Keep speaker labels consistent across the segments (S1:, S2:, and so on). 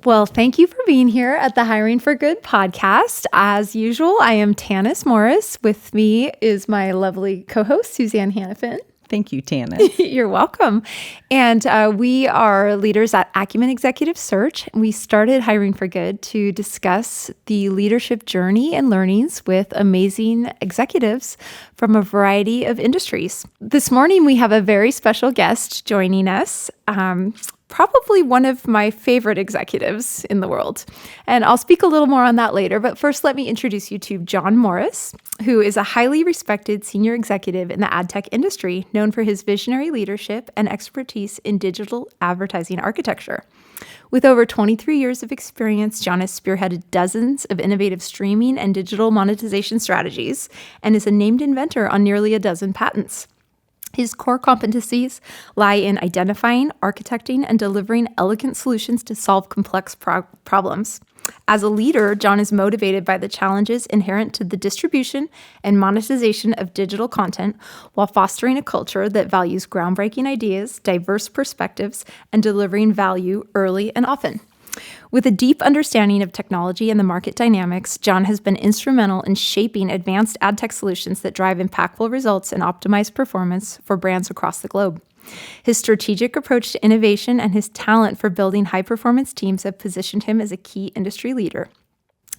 S1: Well, thank you for being here at the Hiring for Good podcast. As usual, I am Tanis Morris. With me is my lovely co-host, Suzanne Hannafin.
S2: Thank you, Tanis.
S1: You're welcome. And we are leaders at Acumen Executive Search. We started Hiring for Good to discuss the leadership journey and learnings with amazing executives from a variety of industries. This morning, we have a very special guest joining us. Probably one of my favorite executives in the world. And I'll speak a little more on that later. But first, let me introduce you to John Morris, who is a highly respected senior executive in the ad tech industry, known for his visionary leadership and expertise in digital advertising architecture. With over 23 years of experience, John has spearheaded dozens of innovative streaming and digital monetization strategies and is a named inventor on nearly a dozen patents. His core competencies lie in identifying, architecting, and delivering elegant solutions to solve complex problems. As a leader, John is motivated by the challenges inherent to the distribution and monetization of digital content while fostering a culture that values groundbreaking ideas, diverse perspectives, and delivering value early and often. With a deep understanding of technology and the market dynamics, John has been instrumental in shaping advanced ad tech solutions that drive impactful results and optimize performance for brands across the globe. His strategic approach to innovation and his talent for building high-performance teams have positioned him as a key industry leader.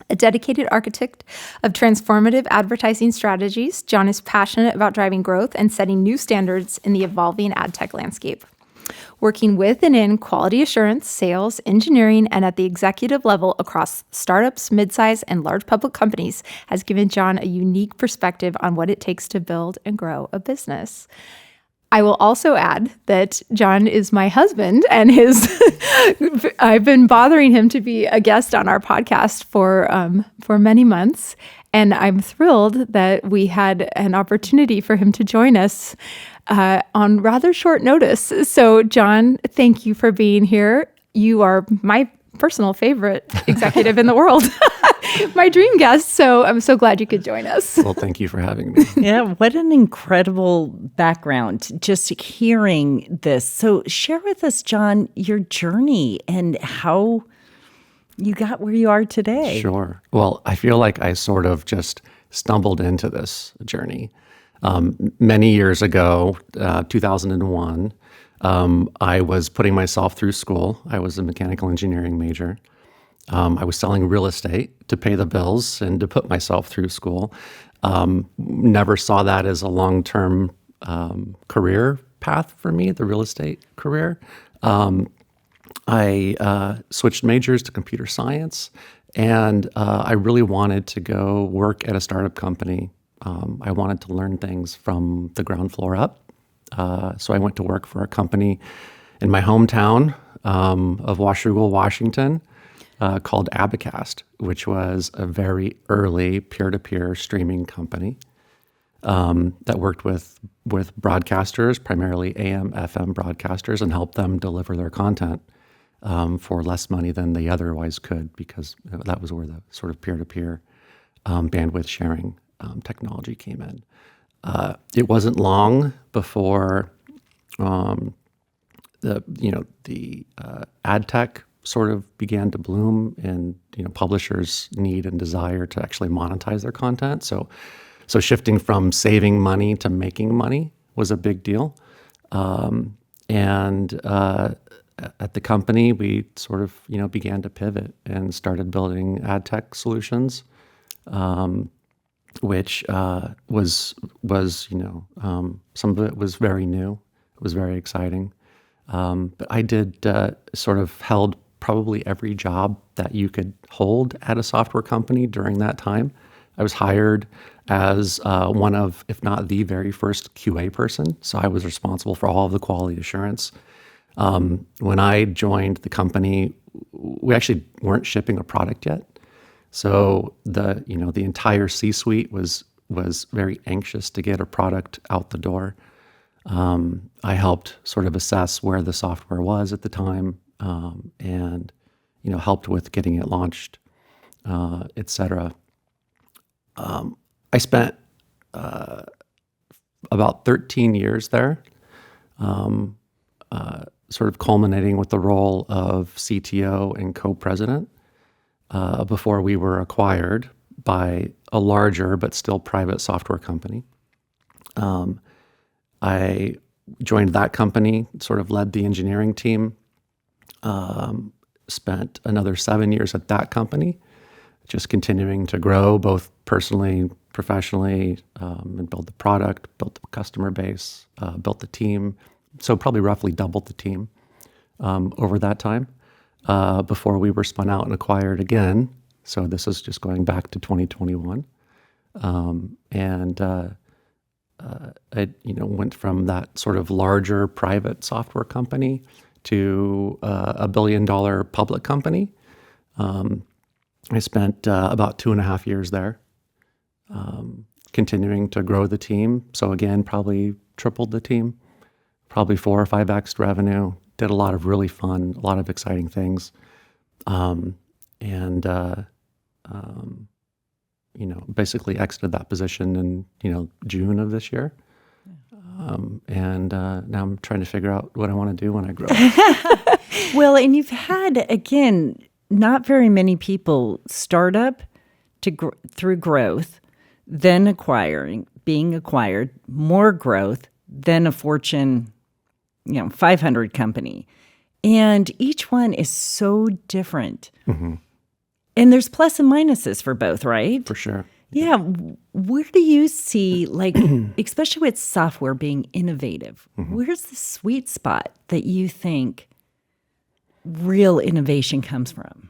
S1: A dedicated architect of transformative advertising strategies, John is passionate about driving growth and setting new standards in the evolving ad tech landscape. Working with and in quality assurance, sales, engineering, and at the executive level across startups, midsize, and large public companies has given John a unique perspective on what it takes to build and grow a business. I will also add that John is my husband and I've been bothering him to be a guest on our podcast for many months. And I'm thrilled that we had an opportunity for him to join us on rather short notice. So, John, thank you for being here. You are my personal favorite executive in the world, my dream guest. So I'm so glad you could join us.
S3: Well, thank you for having me.
S2: Yeah, what an incredible background, just hearing this. So share with us, John, your journey and how you got where you are today.
S3: Sure. Well, I feel like I sort of just stumbled into this journey. Many years ago, 2001, I was putting myself through school. I was a mechanical engineering major. I was selling real estate to pay the bills and to put myself through school. Never saw that as a long-term career path for me, the real estate career. I switched majors to computer science, and I really wanted to go work at a startup company. I wanted to learn things from the ground floor up. So I went to work for a company in my hometown of Washougal, Washington, called Abacast, which was a very early peer-to-peer streaming company that worked with broadcasters, primarily AM, FM broadcasters, and helped them deliver their content for less money than they otherwise could, because that was where the sort of peer-to-peer bandwidth sharing technology came in. It wasn't long before the ad tech sort of began to bloom, and publishers' need and desire to actually monetize their content. So shifting from saving money to making money was a big deal. And at the company, we sort of began to pivot and started building ad tech solutions. Which was some of it was very new. It was very exciting. But I did sort of held probably every job that you could hold at a software company during that time. I was hired as one of, if not the very first QA person. So I was responsible for all of the quality assurance. When I joined the company, we actually weren't shipping a product yet. So the entire C-suite was very anxious to get a product out the door. I helped sort of assess where the software was at the time, and helped with getting it launched, et cetera. I spent about 13 years there, sort of culminating with the role of CTO and co-president before we were acquired by a larger but still private software company. I joined that company, sort of led the engineering team, spent another 7 years at that company, just continuing to grow both personally, professionally, and build the product, built the customer base, built the team. So probably roughly doubled the team over that time before we were spun out and acquired again. So this is just going back to 2021. I went from that sort of larger private software company to a $1 billion public company. I spent about 2.5 years there, continuing to grow the team. So again, probably tripled the team, probably 4 or 5x revenue. Did a lot of really fun, a lot of exciting things, basically exited that position in June of this year. Now I'm trying to figure out what I want to do when I grow up.
S2: Well, and you've had, again, not very many people start up through growth, then being acquired, more growth, then a Fortune 500 company. And each one is so different.
S3: Mm-hmm.
S2: And there's plus and minuses for both, right?
S3: For sure.
S2: Yeah. Where do you see, especially with software being innovative, where's the sweet spot that you think real innovation comes from?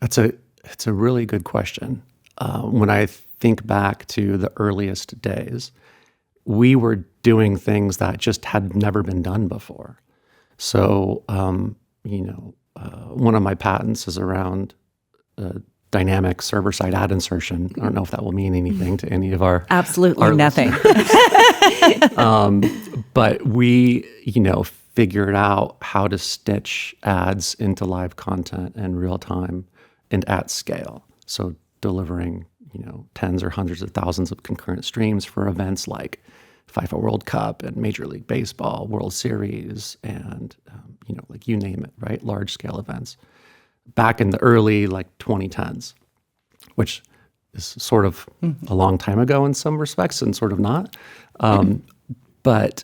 S3: It's a really good question. When I think back to the earliest days, we were doing things that just had never been done before. So, one of my patents is around dynamic server-side ad insertion. I don't know if that will mean anything to any of our
S2: absolutely nothing.
S3: But we, figured out how to stitch ads into live content in real time and at scale. So delivering, tens or hundreds of thousands of concurrent streams for events like FIFA World Cup and Major League Baseball, World Series, and you name it, right? Large scale events. Back in the early 2010s, which is sort of a long time ago in some respects and sort of not. But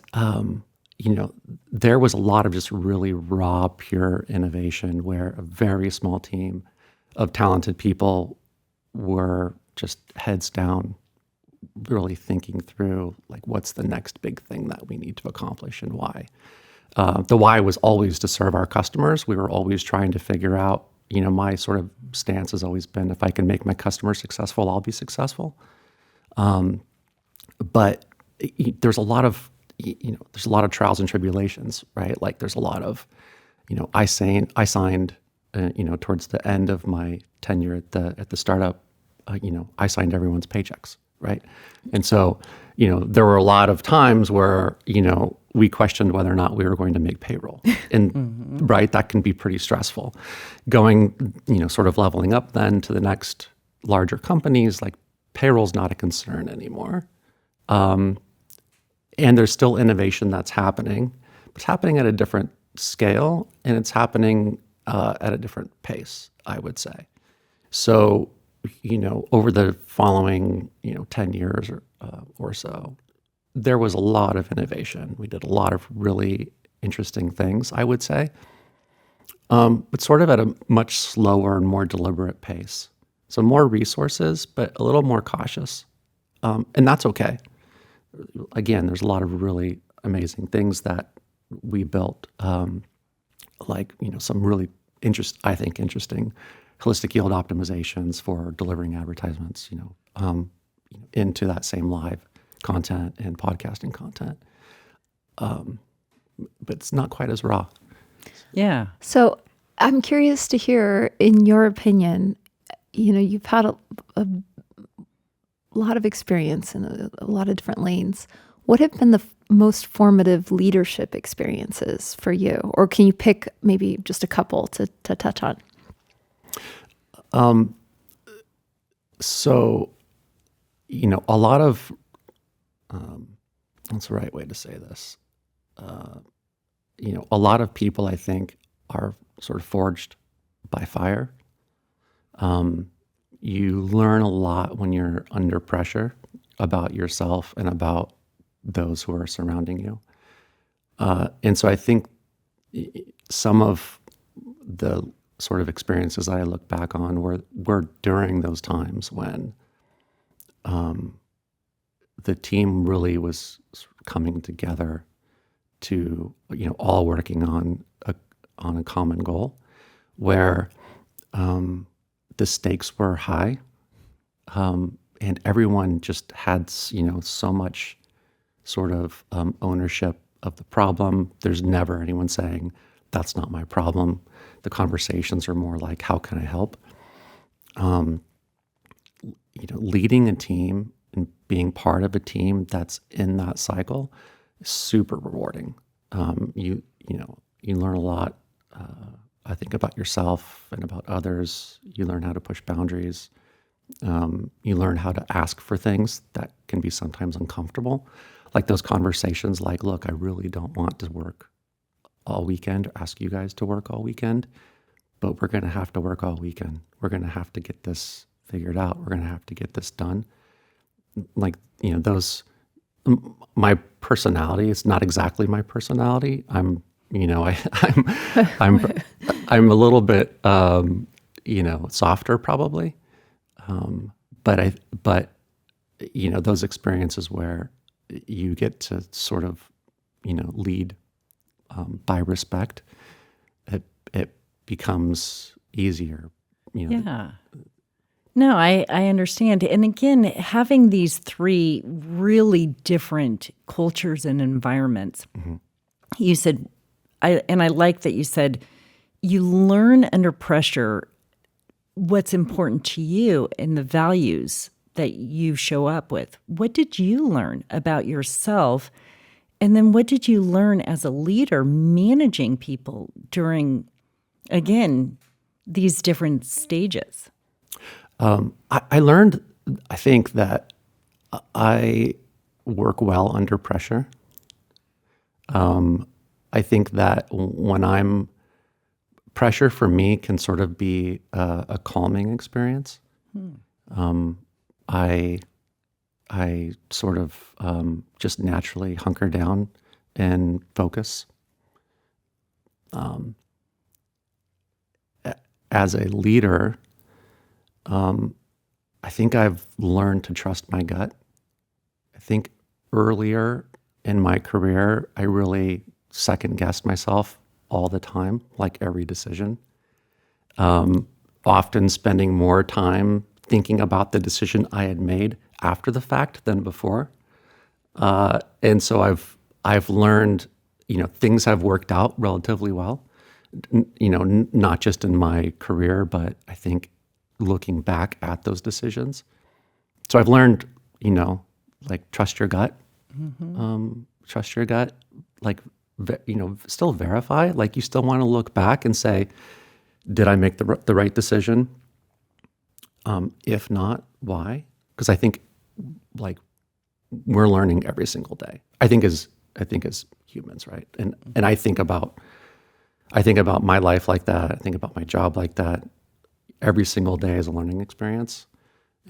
S3: there was a lot of just really raw, pure innovation where a very small team of talented people were just heads down, really thinking through what's the next big thing that we need to accomplish and why. The why was always to serve our customers. We were always trying to figure out, my sort of stance has always been, if I can make my customers successful, I'll be successful. But there's a lot of, trials and tribulations, right? There's a lot of, I signed, towards the end of my tenure at the startup, I signed everyone's paychecks, right? And so, there were a lot of times where, we questioned whether or not we were going to make payroll. And right, that can be pretty stressful. Going, sort of leveling up then to the next larger companies, payroll's not a concern anymore. And there's still innovation that's happening, but it's happening at a different scale and it's happening at a different pace, I would say. So, over the following, 10 years or so, there was a lot of innovation. We did a lot of really interesting things, I would say, but sort of at a much slower and more deliberate pace. So more resources, but a little more cautious. And that's okay. Again, there's a lot of really amazing things that we built, some really interesting holistic yield optimizations for delivering advertisements, into that same live content and podcasting content. But it's not quite as raw.
S2: Yeah.
S1: So I'm curious to hear, in your opinion, you've had a lot of experience in a lot of different lanes. What have been the most formative leadership experiences for you? Or can you pick maybe just a couple to touch on?
S3: So, a lot of, what's the right way to say this? a lot of people, I think, are sort of forged by fire. You learn a lot when you're under pressure about yourself and about those who are surrounding you. And so I think some of the sort of experiences that I look back on were during those times when the team really was coming together to, all working on a common goal, where the stakes were high, and everyone just had, so much sort of ownership of the problem. There's never anyone saying, that's not my problem. The conversations are more like, how can I help? Leading a team and being part of a team that's in that cycle is super rewarding. You learn a lot, I think, about yourself and about others. You learn how to push boundaries. You learn how to ask for things that can be sometimes uncomfortable, like those conversations like, look, I really don't want to work all weekend, or ask you guys to work all weekend, but we're going to have to work all weekend. We're going to have to get this figured out. We're going to have to get this done. Like, my personality is not exactly my personality. I'm I'm a little bit, softer probably. But those experiences where you get to sort of, lead by respect, it becomes easier.
S2: Yeah. No, I understand. And again, having these three really different cultures and environments, you said, I like that you said you learn under pressure what's important to you and the values that you show up with. What did you learn about yourself? And then what did you learn as a leader managing people during, again, these different stages?
S3: I learned, I think, that I work well under pressure. I think that pressure for me can sort of be a calming experience. I sort of just naturally hunker down and focus. As a leader, I think I've learned to trust my gut. I think earlier in my career, I really second guessed myself all the time, like every decision. Often spending more time thinking about the decision I had made after the fact than before. And so I've learned, things have worked out relatively well. Not just in my career, but I think looking back at those decisions. So I've learned, like trust your gut, like, still verify, like you still want to look back and say, did I make the right decision? If not, why? Because I think like we're learning every single day. I think as humans, right? And I think about my life like that. I think about my job like that. Every single day is a learning experience.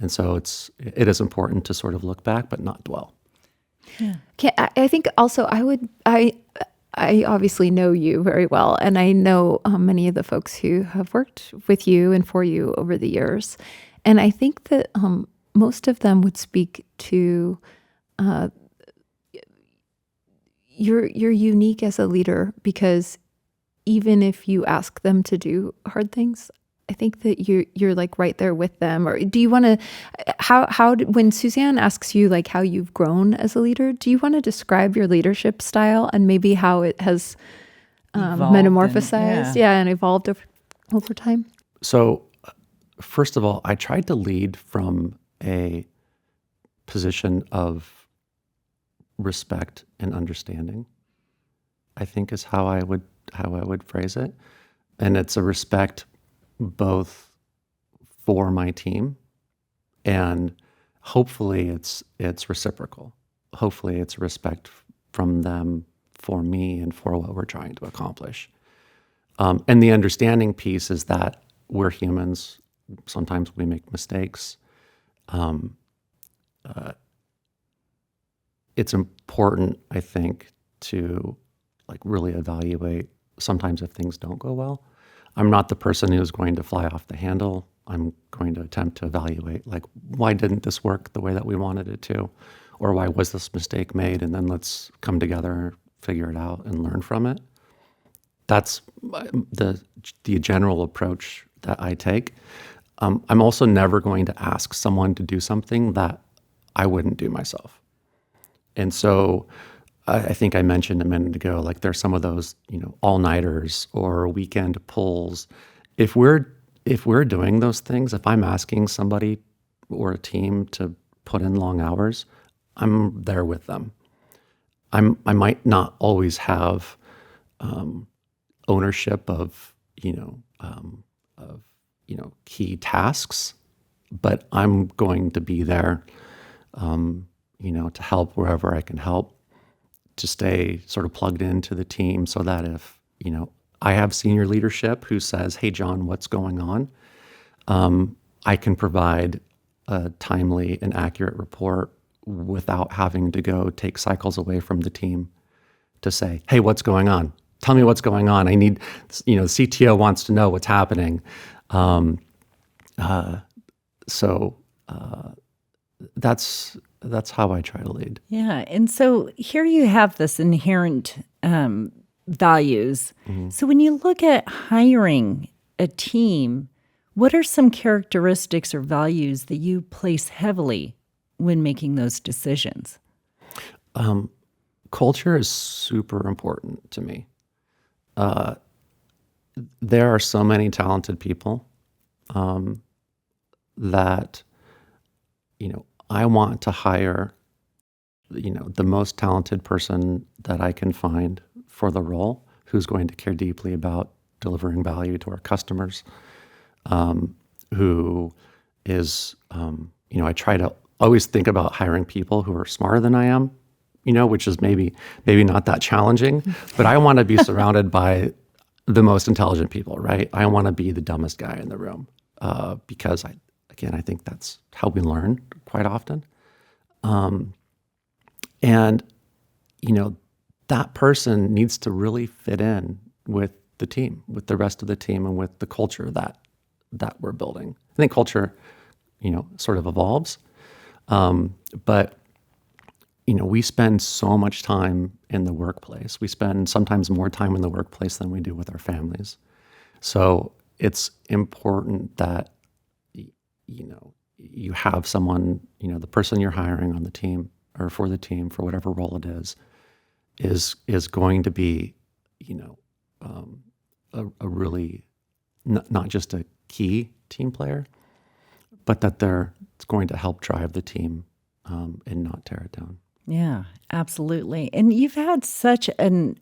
S3: And so it is important to sort of look back, but not dwell.
S1: Yeah. I think also I obviously know you very well, and I know many of the folks who have worked with you and for you over the years. And I think that most of them would speak to you're unique as a leader, because even if you ask them to do hard things, I think that you're like right there with them. Or do you want to, when Suzanne asks you like how you've grown as a leader, do you want to describe your leadership style and maybe how it has metamorphosized and evolved over time?
S3: So first of all, I tried to lead from a position of respect and understanding, I think is how I would phrase it. And it's a respect both for my team, and hopefully it's reciprocal. Hopefully it's respect from them for me and for what we're trying to accomplish. And the understanding piece is that we're humans. Sometimes we make mistakes. It's important, I think, to like really evaluate sometimes if things don't go well. I'm not the person who's going to fly off the handle. I'm going to attempt to evaluate, like, why didn't this work the way that we wanted it to? Or why was this mistake made? And then let's come together, figure it out, and learn from it. That's the general approach that I take. I'm also never going to ask someone to do something that I wouldn't do myself. And so I think I mentioned a minute ago, like there's some of those, all-nighters or weekend pulls. If we're doing those things, if I'm asking somebody or a team to put in long hours, I'm there with them. I might not always have ownership of key tasks, but I'm going to be there, to help wherever I can help, to stay sort of plugged into the team, so that if I have senior leadership who says, "Hey, John, what's going on?" I can provide a timely and accurate report without having to go take cycles away from the team to say, "Hey, what's going on? Tell me what's going on. I need, CTO wants to know what's happening." So that's how I try to lead.
S2: Yeah. And so here you have this inherent values.
S3: Mm-hmm.
S2: So when you look at hiring a team, what are some characteristics or values that you place heavily when making those decisions?
S3: Culture is super important to me. There are so many talented people that, I want to hire, the most talented person that I can find for the role, who's going to care deeply about delivering value to our customers, who is, I try to always think about hiring people who are smarter than I am, which is maybe not that challenging, but I want to be surrounded by the most intelligent people, right? I want to be the dumbest guy in the room, because I think that's how we learn quite often. And, that person needs to really fit in with the team, with the rest of the team, and with the culture that we're building. I think culture, sort of evolves. But, we spend so much time in the workplace. We spend sometimes more time in the workplace than we do with our families. So it's important that, you have someone, the person you're hiring on the team or for the team, for whatever role it is going to be, a really, not just a key team player, but that it's going to help drive the team and not tear it down.
S2: Yeah, absolutely. And you've had such an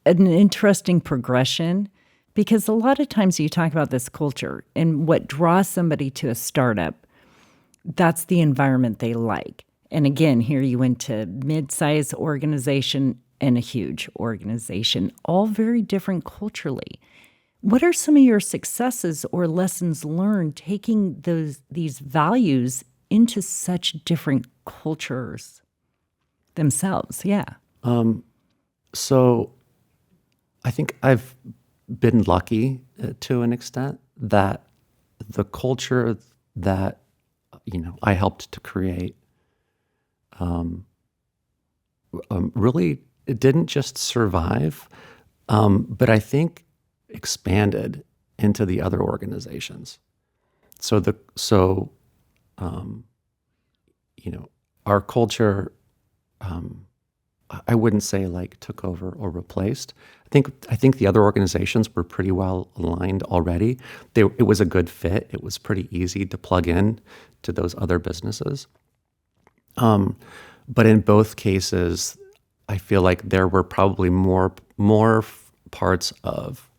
S2: interesting progression, because a lot of times you talk about this culture and what draws somebody to a startup, that's the environment they like. And again, here you went to mid-sized organization and a huge organization, all very different culturally. What are some of your successes or lessons learned taking these values into such different cultures themselves? Yeah.
S3: So I think I've been lucky to an extent that the culture that, I helped to create really, it didn't just survive, but I think expanded into the other organizations. So our culture, I wouldn't say like took over or replaced. I think the other organizations were pretty well aligned already. It was a good fit. It was pretty easy to plug in to those other businesses. But in both cases, I feel like there were probably more parts of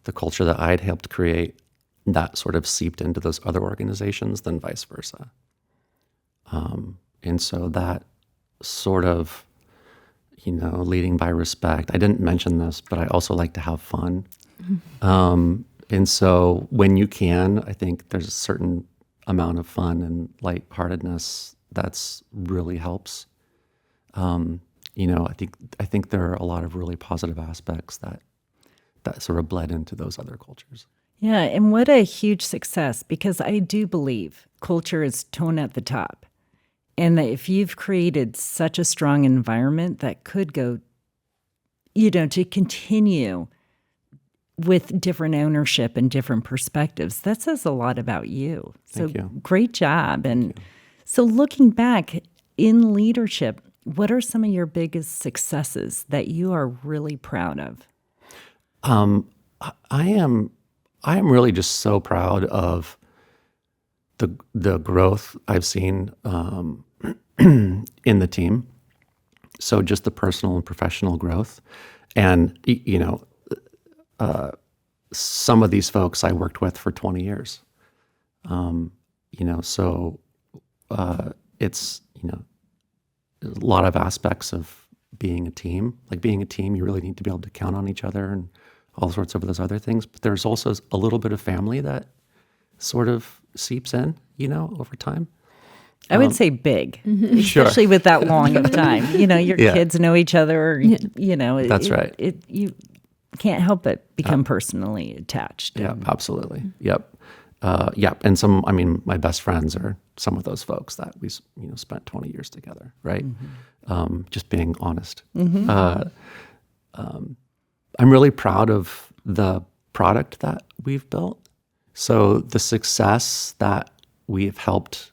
S3: the culture that I'd helped create that sort of seeped into those other organizations than vice versa. And so that sort of, leading by respect. I didn't mention this, but I also like to have fun. And so when you can, I think there's a certain amount of fun and lightheartedness that's really helps. I think there are a lot of really positive aspects that sort of bled into those other cultures.
S2: Yeah, and what a huge success, because I do believe culture is tone at the top. And that if you've created such a strong environment that could go, to continue with different ownership and different perspectives, that says a lot about you. So
S3: Thank you.
S2: great job. And so looking back in leadership, what are some of your biggest successes that you are really proud of?
S3: I am really just so proud of the growth I've seen in the team. So just the personal and professional growth, and some of these folks I worked with for 20 years. So it's a lot of aspects of being a team. Like being a team, you really need to be able to count on each other and all sorts of those other things. But there's also a little bit of family that sort of seeps in, over time.
S2: I would say big,
S3: Sure.
S2: especially with that long of time. Your
S3: Yeah.
S2: kids know each other.
S3: That's right.
S2: You can't help but become personally attached.
S3: Yeah, absolutely. Yep. And my best friends are some of those folks that we, spent 20 years together, right? Just being honest. I'm really proud of the product that we've built. So the success that we've helped,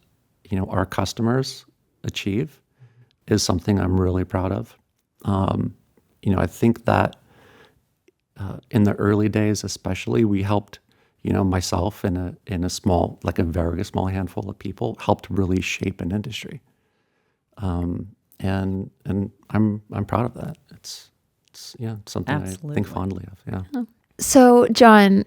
S3: our customers achieve is something I'm really proud of. I think that in the early days, especially, we helped, myself and a small, like a very small handful of people, helped really shape an industry. And I'm proud of that. It's something
S2: Absolutely.
S3: I think fondly of. Yeah.
S1: So, John,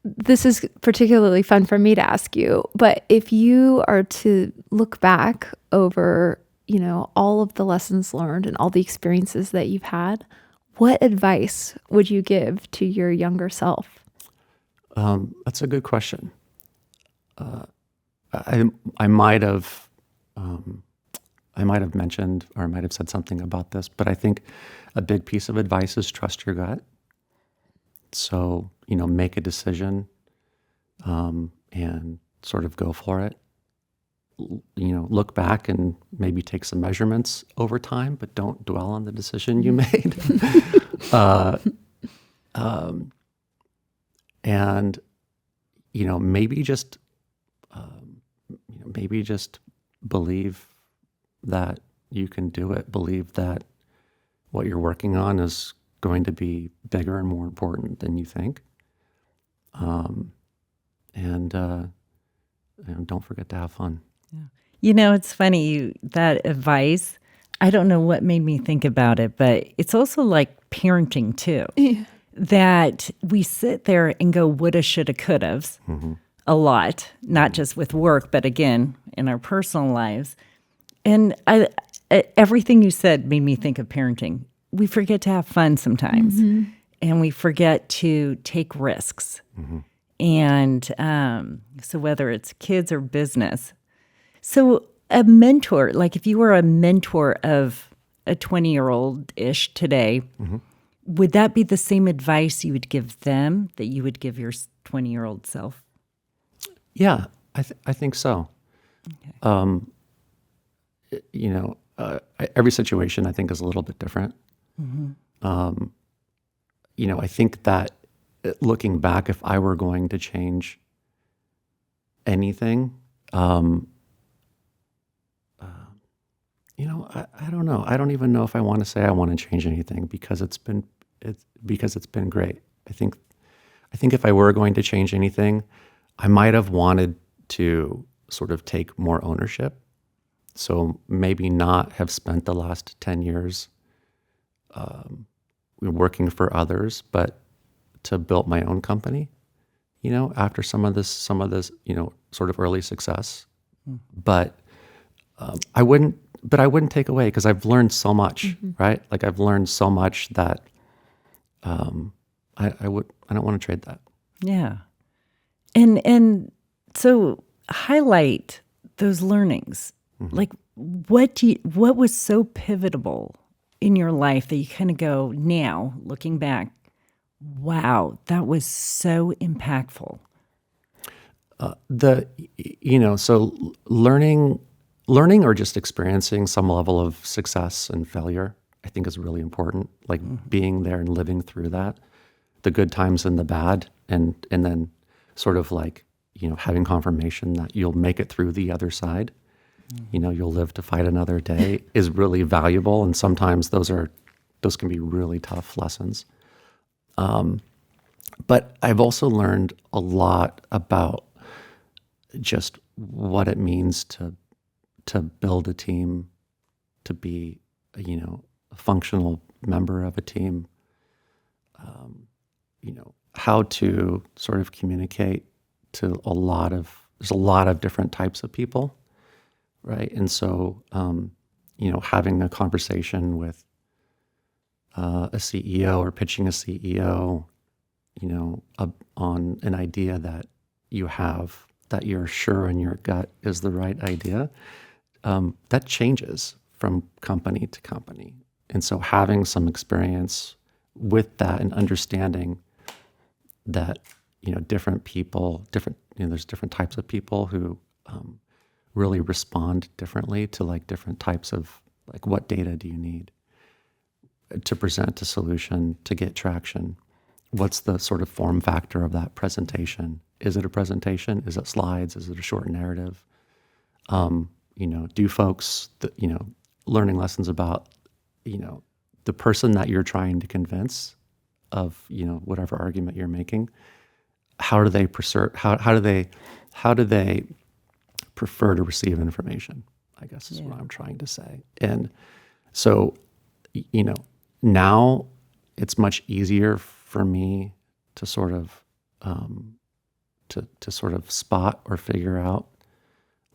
S1: this is particularly fun for me to ask you, but if you are to look back over, all of the lessons learned and all the experiences that you've had, what advice would you give to your younger self?
S3: That's a good question. I might have mentioned or I might have said something about this, but I think a big piece of advice is trust your gut. So, make a decision and sort of go for it. Look back and maybe take some measurements over time, but don't dwell on the decision you made. And maybe just believe that you can do it. Believe that what you're working on is going to be bigger and more important than you think. And don't forget to have fun.
S2: It's funny, that advice, I don't know what made me think about it, but it's also like parenting too.
S1: Yeah.
S2: That we sit there and go woulda, shoulda, couldas a lot, not just with work, but again, in our personal lives. And everything you said made me think of parenting. We forget to have fun sometimes, and we forget to take risks. And so whether it's kids or business. So a mentor, like if you were a mentor of a 20-year-old-ish today, would that be the same advice you would give them that you would give your 20-year-old self?
S3: Yeah, I think so.
S2: Okay.
S3: Every situation I think is a little bit different. I think that looking back, if I were going to change anything, I don't know. I don't even know if I want to say I want to change anything because it's been great. I think if I were going to change anything, I might have wanted to sort of take more ownership. So maybe not have spent the last 10 years working for others, but to build my own company, after some of this, sort of early success. But I wouldn't but I wouldn't take away because I've learned so much, right? Like I've learned so much that I don't want to trade that.
S2: Yeah. And so highlight those learnings. Like what was so pivotal in your life that you kind of go now looking back, wow, that was so impactful.
S3: So learning or just experiencing some level of success and failure, I think is really important. Like being there and living through that, the good times and the bad, and then sort of like, having confirmation that you'll make it through the other side. You'll live to fight another day is really valuable. And sometimes those can be really tough lessons. But I've also learned a lot about just what it means to build a team, to be, a functional member of a team, how to sort of communicate to there's a lot of different types of people, right? And so, having a conversation with a CEO or pitching a CEO, on an idea that you have that you're sure in your gut is the right idea, that changes from company to company. And so having some experience with that and understanding that, different people, there's different types of people who really respond differently to like different types of like, what data do you need to present a solution to get traction? What's the sort of form factor of that presentation? Is it a presentation? Is it slides? Is it a short narrative? Do folks, learning lessons about, the person that you're trying to convince of, whatever argument you're making, how do they prefer to receive information, I guess is what I'm trying to say. And so, now it's much easier for me to sort of to sort of spot or figure out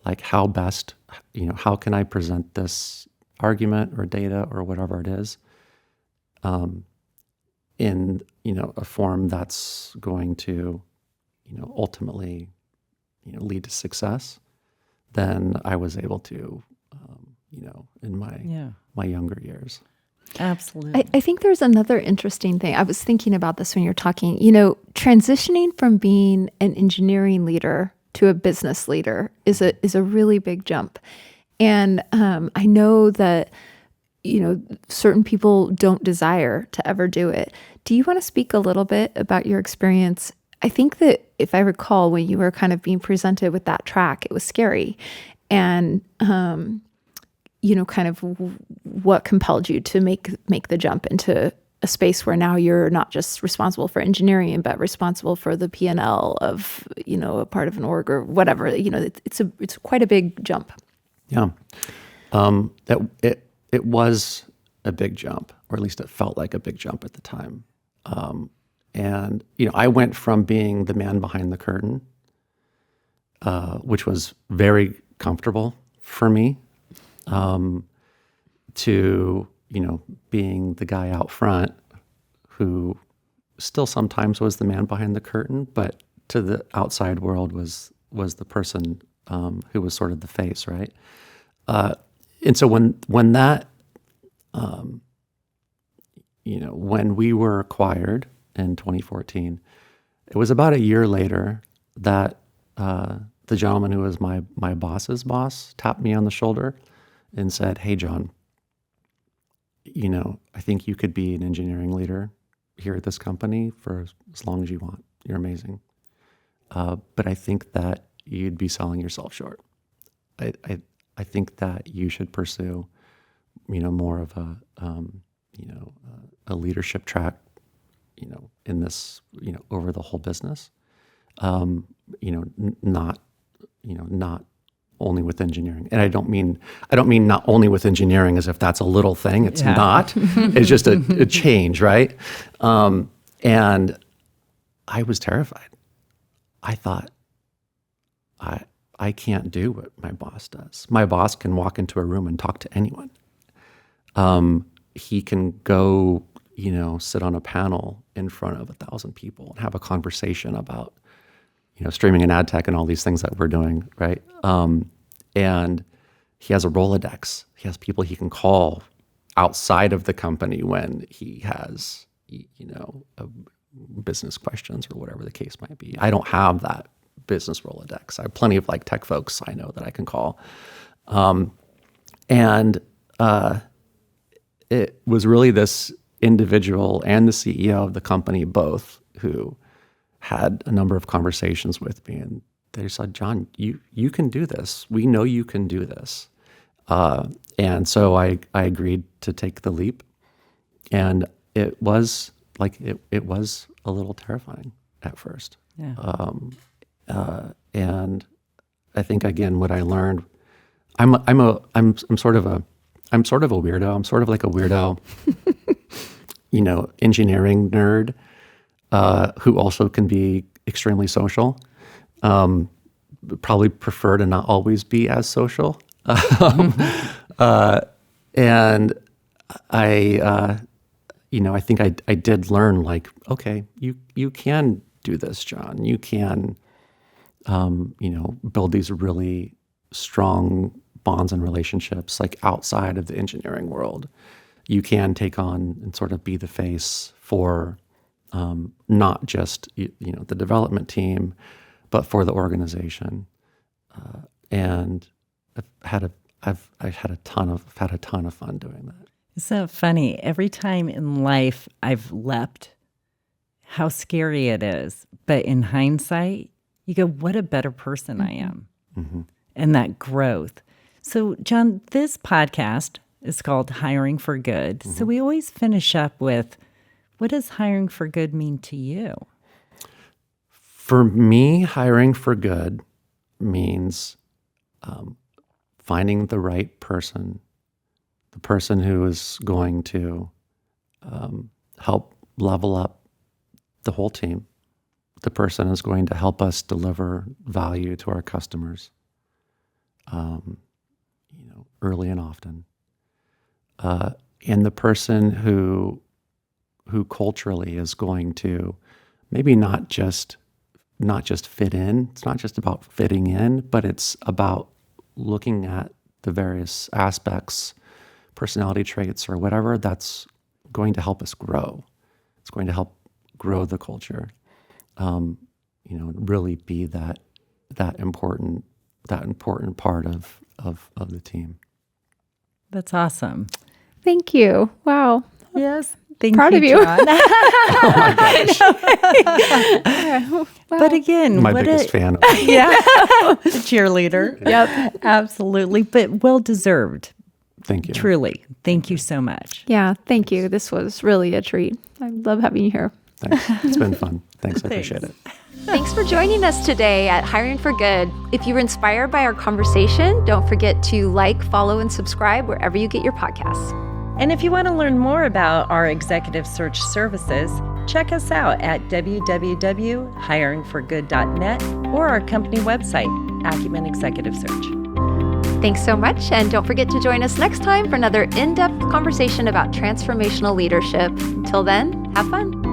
S3: like how best, how can I present this argument or data or whatever it is, in, a form that's going to, ultimately, lead to success than I was able to, in my younger years.
S2: Absolutely.
S1: I think there's another interesting thing. I was thinking about this when you're talking, transitioning from being an engineering leader to a business leader is a really big jump. And I know that, certain people don't desire to ever do it. Do you want to speak a little bit about your experience? I think that if I recall, when you were kind of being presented with that track, it was scary. And, kind of what compelled you to make the jump into a space where now you're not just responsible for engineering, but responsible for the P&L of, a part of an org or whatever. It's quite a big jump.
S3: Yeah. It was a big jump, or at least it felt like a big jump at the time. And I went from being the man behind the curtain, which was very comfortable for me, to, being the guy out front who still sometimes was the man behind the curtain, but to the outside world was the person who was sort of the face, right? And so when that, when we were acquired in 2014, it was about a year later that the gentleman who was my boss's boss tapped me on the shoulder and said, "Hey, John, I think you could be an engineering leader here at this company for as long as you want. You're amazing. But I think that you'd be selling yourself short. I think that you should pursue, more of a leadership track, in this, over the whole business. Not only with engineering. And I don't mean not only with engineering as if that's a little thing. It's not. It's just a change, right? And I was terrified. I thought, I can't do what my boss does. My boss can walk into a room and talk to anyone. He can go, sit on a panel in front of 1,000 people and have a conversation about, streaming and ad tech and all these things that we're doing, right? And he has a Rolodex. He has people he can call outside of the company when he has, business questions or whatever the case might be. I don't have that business Rolodex. I have plenty of tech folks I know that I can call. And it was really this individual and the CEO of the company both who had a number of conversations with me, and they said, John, you can do this. We know you can do this. And so I agreed to take the leap, and it was it was a little terrifying at first.
S2: Yeah.
S3: And I think again, what I learned, I'm sort of a weirdo. I'm sort of like a weirdo, engineering nerd, who also can be extremely social. Probably prefer to not always be as social. And I think I did learn okay, you can do this, John. You can, build these really strong bonds and relationships outside of the engineering world. You can take on and sort of be the face for not just the development team, but for the organization. And I've had a ton of fun doing that.
S2: Isn't it funny? Every time in life I've leapt, how scary it is. But in hindsight, you go, what a better person I am.
S3: Mm-hmm.
S2: And that growth. So, John, this podcast is called Hiring for Good. Mm-hmm. So we always finish up with, what does hiring for good mean to you?
S3: For me, hiring for good means finding the right person, the person who is going to help level up the whole team. The person is going to help us deliver value to our customers, early and often. And the person who culturally is going to maybe not just fit in. It's not just about fitting in, but it's about looking at the various aspects, personality traits or whatever that's going to help us grow. It's going to help grow the culture. Really be that important part of the team.
S2: That's awesome.
S1: Thank you. Wow.
S2: Yes. Thank
S1: Proud
S2: you,
S1: of you.
S2: John.
S3: Oh my gosh.
S1: Wow.
S2: But again,
S3: My biggest fan of
S2: yeah, the cheerleader.
S1: Yep.
S2: Absolutely. But well deserved.
S3: Thank you.
S2: Truly. Thank you so much.
S1: Yeah, thank you. This was really a treat. I love having you here.
S3: Thanks. It's been fun. Thanks. I appreciate it.
S1: Thanks for joining us today at Hiring for Good. If you were inspired by our conversation, don't forget to follow, and subscribe wherever you get your podcasts.
S2: And if you want to learn more about our executive search services, check us out at www.hiringforgood.net or our company website, Acumen Executive Search.
S1: Thanks so much, and don't forget to join us next time for another in-depth conversation about transformational leadership. Until then, have fun.